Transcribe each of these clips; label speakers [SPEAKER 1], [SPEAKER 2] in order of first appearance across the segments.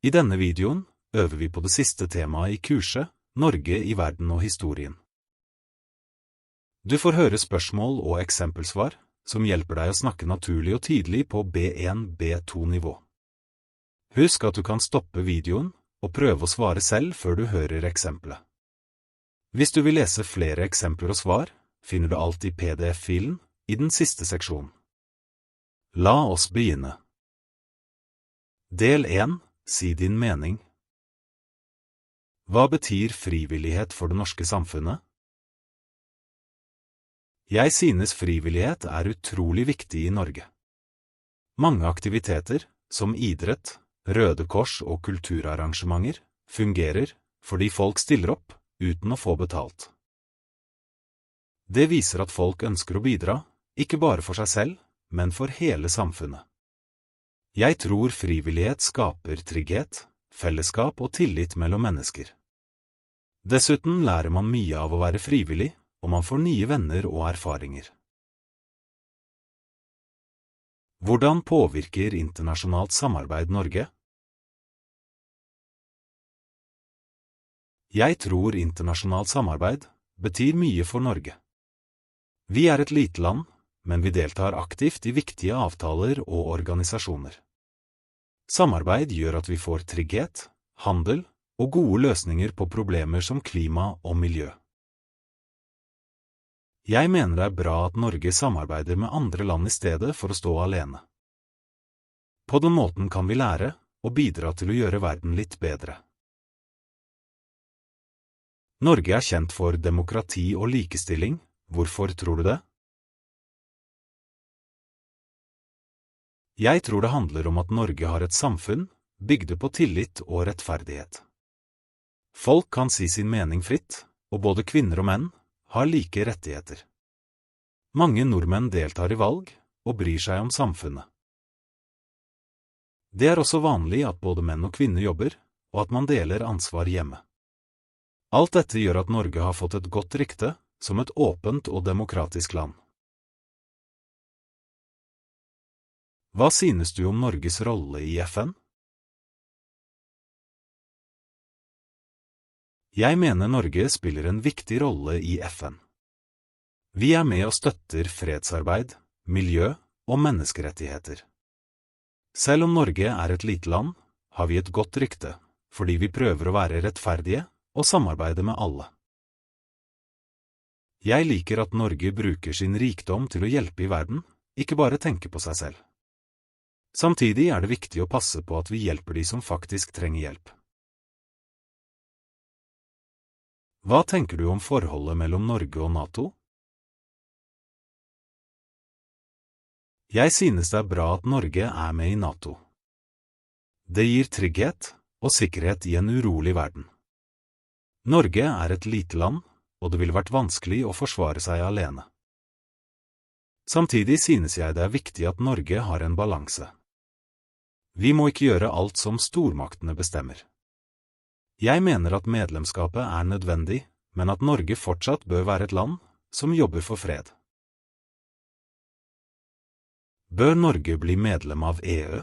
[SPEAKER 1] I denne videoen øver vi på det siste temaet i kurset, Norge i verden og historien. Du får høre spørsmål og eksempelsvar, som hjelper deg å snakke naturlig og tydelig på B1-B2-nivå. Husk at du kan stoppe videoen og prøve å svare selv før du hører eksempelet. Hvis du vil lese flere eksempler og svar, finner du alt i PDF-filen i den siste seksjonen. La oss begynne. Del 1. Si din mening. Hva betyr frivillighet for det norske samfunnet? Jeg synes frivillighet er utrolig viktig i Norge. Mange aktiviteter, som idrett, Røde Kors og kulturarrangementer, fungerer fordi folk stiller opp uten å få betalt. Det viser at folk ønsker å bidra, ikke bare for seg selv, men for hele samfunnet. Jeg tror frivillighet skaper trygghet, fellesskap og tillit mellom mennesker. Dessuten lærer man mye av å være frivillig, og man får nye venner og erfaringer. Hvordan påvirker internasjonalt samarbeid Norge? Jeg tror internasjonalt samarbeid betyr mye for Norge. Vi er et lite land, men vi deltar aktivt i viktige avtaler og organisasjoner. Samarbeid gjør at vi får trygghet, handel og gode løsninger på problemer som klima og miljø. Jeg mener det er bra at Norge samarbeider med andre land i stedet for å stå alene. På den måten kan vi lære og bidra til å gjøre verden litt bedre. Norge er kjent for demokrati og likestilling. Hvorfor tror du det? Jeg tror det handler om at Norge har et samfunn bygd på tillit og rettferdighet. Folk kan si sin mening fritt, og både kvinner og menn har like rettigheter. Mange nordmenn deltar i valg og bryr seg om samfunnet. Det er også vanlig at både menn og kvinner jobber, og at man deler ansvar hjemme. Alt dette gjør at Norge har fått et godt rykte som et åpent og demokratisk land. Hva synes du om Norges rolle i FN? Jeg mener Norge spiller en viktig rolle i FN. Vi er med og støtter fredsarbeid, miljø og menneskerettigheter. Selv om Norge er et lite land, har vi et godt rykte, fordi vi prøver å være rettferdige og samarbeide med alle. Jeg liker at Norge bruker sin rikdom til å hjelpe i verden, ikke bare tenke på seg selv. Samtidig er det viktig å passe på at vi hjelper de som faktisk trenger hjelp. Hva tenker du om forholdet mellom Norge og NATO? Jeg synes det er bra at Norge er med i NATO. Det gir trygghet og sikkerhet i en urolig verden. Norge er et lite land, og det ville vært vanskelig å forsvare seg alene. Samtidig synes jeg det er viktig at Norge har en balanse. Vi må ikke gjøre alt som stormaktene bestemmer. Jeg mener at medlemskapet er nødvendig, men at Norge fortsatt bør være et land som jobber for fred. Bør Norge bli medlem av EU?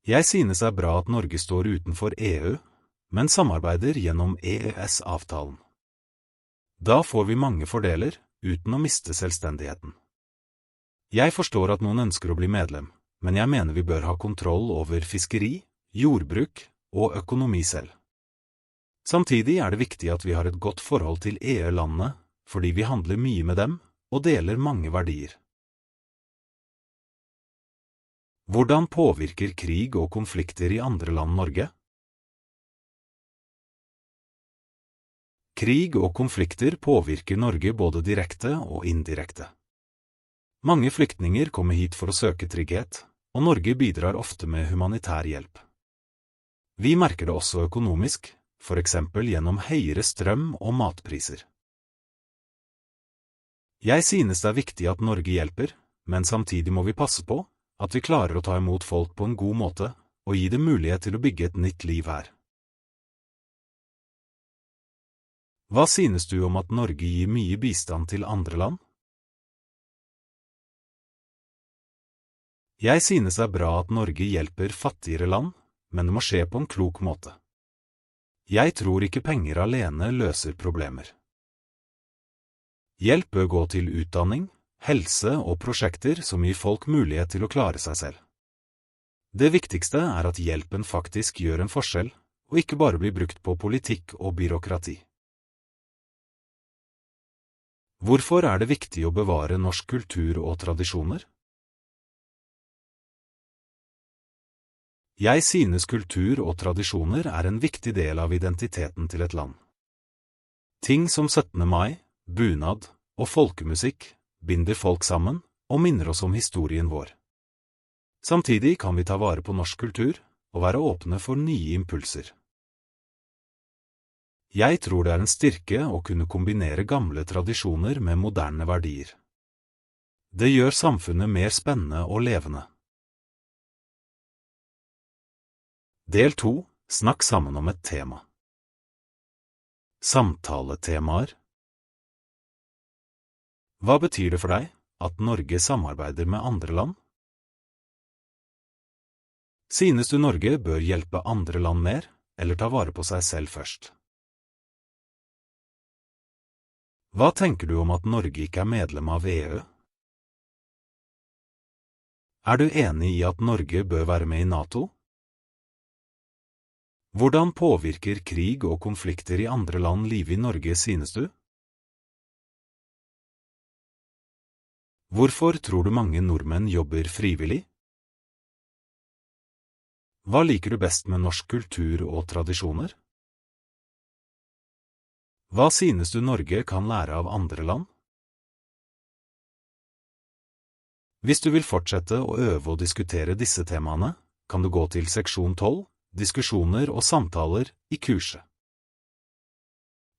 [SPEAKER 1] Jeg synes det er bra at Norge står utenfor EU, men samarbeider gjennom EØS-avtalen. Da får vi mange fordeler, uten å miste selvstendigheten. Jeg forstår at noen ønsker å bli medlem, men jeg mener vi bør ha kontroll over fiskeri, jordbruk og økonomi selv. Samtidig er det viktig at vi har et godt forhold til EU-landene, fordi vi handler mye med dem og deler mange verdier. Hvordan påvirker krig og konflikter i andre land Norge? Krig og konflikter påvirker Norge både direkte og indirekte. Mange flyktninger kommer hit for å søke trygghet, og Norge bidrar ofte med humanitær hjelp. Vi merker det også økonomisk, for eksempel gjennom høyere strøm- og matpriser. Jeg synes det er viktig at Norge hjelper, men samtidig må vi passe på at vi klarer å ta imot folk på en god måte og gi dem mulighet til å bygge et nytt liv her. Hva synes du om at Norge gir mye bistand til andre land? Jeg synes det er bra at Norge hjelper fattigere land, men det må skje på en klok måte. Jeg tror ikke penger alene løser problemer. Hjelp bør gå til utdanning, helse og prosjekter som gir folk mulighet til å klare seg selv. Det viktigste er at hjelpen faktisk gjør en forskjell, og ikke bare blir brukt på politikk og byråkrati. Hvorfor er det viktig å bevare norsk kultur og tradisjoner? Jeg synes kultur og tradisjoner er en viktig del av identiteten til et land. Ting som 17. mai, bunad og folkemusikk binder folk sammen og minner oss om historien vår. Samtidig kan vi ta vare på norsk kultur og være åpne for nye impulser. Jeg tror det er en styrke å kunne kombinere gamle tradisjoner med moderne verdier. Det gjør samfunnet mer spennende og levende. Del 2. Snakk sammen om et tema. Samtaletemaer. Hva betyr det for deg at Norge samarbeider med andre land? Synes du Norge bør hjelpe andre land mer, eller ta vare på seg selv først? Hva tenker du om at Norge ikke er medlem av EU? Er du enig i at Norge bør være med i NATO? Hvordan påvirker krig og konflikter i andre land livet i Norge, synes du? Hvorfor tror du mange nordmenn jobber frivillig? Hva liker du best med norsk kultur og tradisjoner? Hva synes du Norge kan lære av andre land? Hvis du vil fortsette å øve og diskutere disse temaene, kan du gå til seksjon 12, diskusjoner og samtaler i kurset.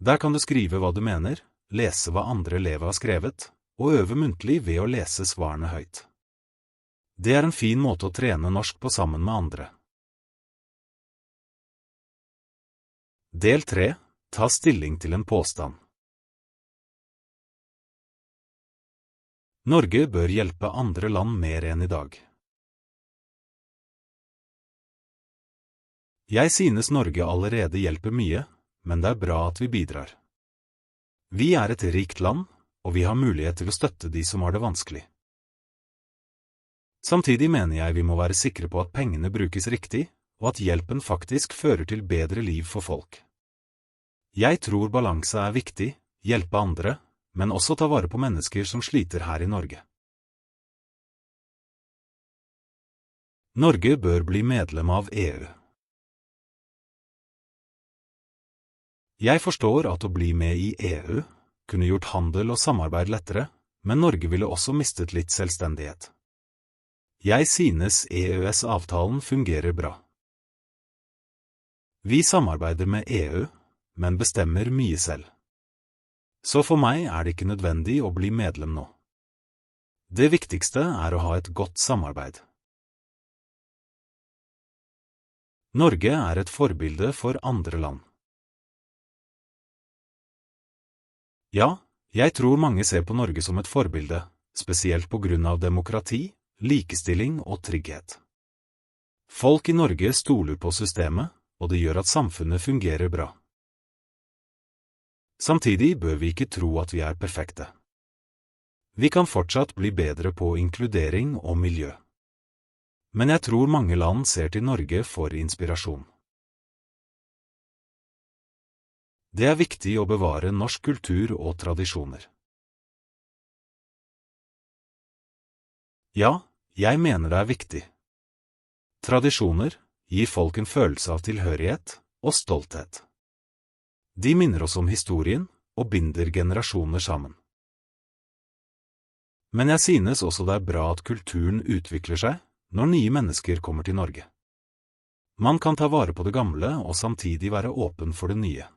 [SPEAKER 1] Der kan du skrive hva du mener, lese hva andre elever har skrevet, og øve muntlig ved å lese svarene høyt. Det er en fin måte å trene norsk på sammen med andre. Del 3. Ta stilling til en påstand. Norge bør hjelpe andre land mer enn i dag. Jeg synes Norge allerede hjelper mye, men det er bra at vi bidrar. Vi er et rikt land, og vi har mulighet til å støtte de som har det vanskelig. Samtidig mener jeg vi må være sikre på at pengene brukes riktig, og at hjelpen faktisk fører til bedre liv for folk. Jeg tror balanse er viktig, hjelpe andre, men også ta vare på mennesker som sliter her i Norge. Norge bør bli medlem av EU. Jeg forstår at å bli med i EU kunne gjort handel og samarbeid lettere, men Norge ville også mistet litt selvstendighet. Jeg synes EØS-avtalen fungerer bra. Vi samarbeider med EU, men bestemmer mye selv. Så for meg er det ikke nødvendig å bli medlem nå. Det viktigste er å ha et godt samarbeid. Norge er et forbilde for andre land. Ja, jeg tror mange ser på Norge som et forbilde, spesielt på grunn av demokrati, likestilling og trygghet. Folk i Norge stoler på systemet, og det gjør at samfunnet fungerer bra. Samtidig bør vi ikke tro at vi er perfekte. Vi kan fortsatt bli bedre på inkludering og miljø. Men jeg tror mange land ser til Norge for inspirasjon. Det er viktig å bevare norsk kultur og tradisjoner. Ja, jeg mener det er viktig. Tradisjoner gir folk en følelse av tilhørighet og stolthet. De minner oss om historien og binder generasjoner sammen. Men jeg synes også det er bra at kulturen utvikler seg når nye mennesker kommer til Norge. Man kan ta vare på det gamle og samtidig være åpen for det nye.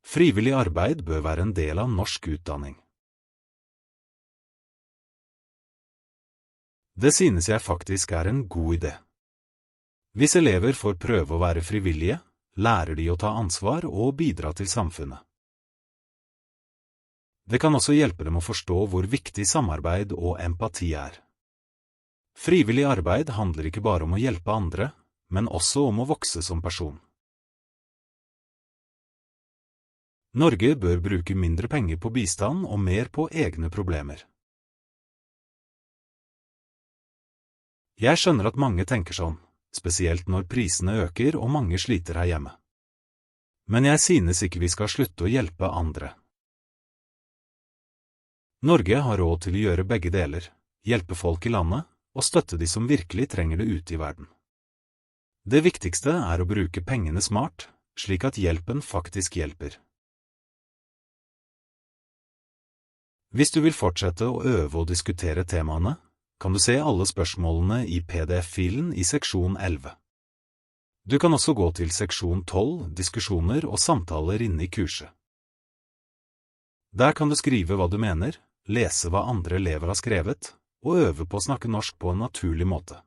[SPEAKER 1] Frivillig arbeid bør være en del av norsk utdanning. Det synes jeg faktisk er en god idé. Hvis elever får prøve å være frivillige, lærer de å ta ansvar og bidra til samfunnet. Det kan også hjelpe dem å forstå hvor viktig samarbeid og empati er. Frivillig arbeid handler ikke bare om å hjelpe andre, men også om å vokse som person. Norge bør bruke mindre penger på bistand og mer på egne problemer. Jeg skjønner at mange tenker sånn, spesielt når prisene øker og mange sliter her hjemme. Men jeg synes ikke vi skal slutte å hjelpe andre. Norge har råd til å gjøre begge deler, hjelpe folk i landet og støtte de som virkelig trenger det ute i verden. Det viktigste er å bruke pengene smart, slik at hjelpen faktisk hjelper. Hvis du vil fortsette å øve og diskutere temaene, kan du se alle spørsmålene i PDF-filen i seksjon 11. Du kan også gå til seksjon 12, diskusjoner og samtaler inne i kurset. Der kan du skrive hva du mener, lese hva andre elever har skrevet, og øve på å snakke norsk på en naturlig måte.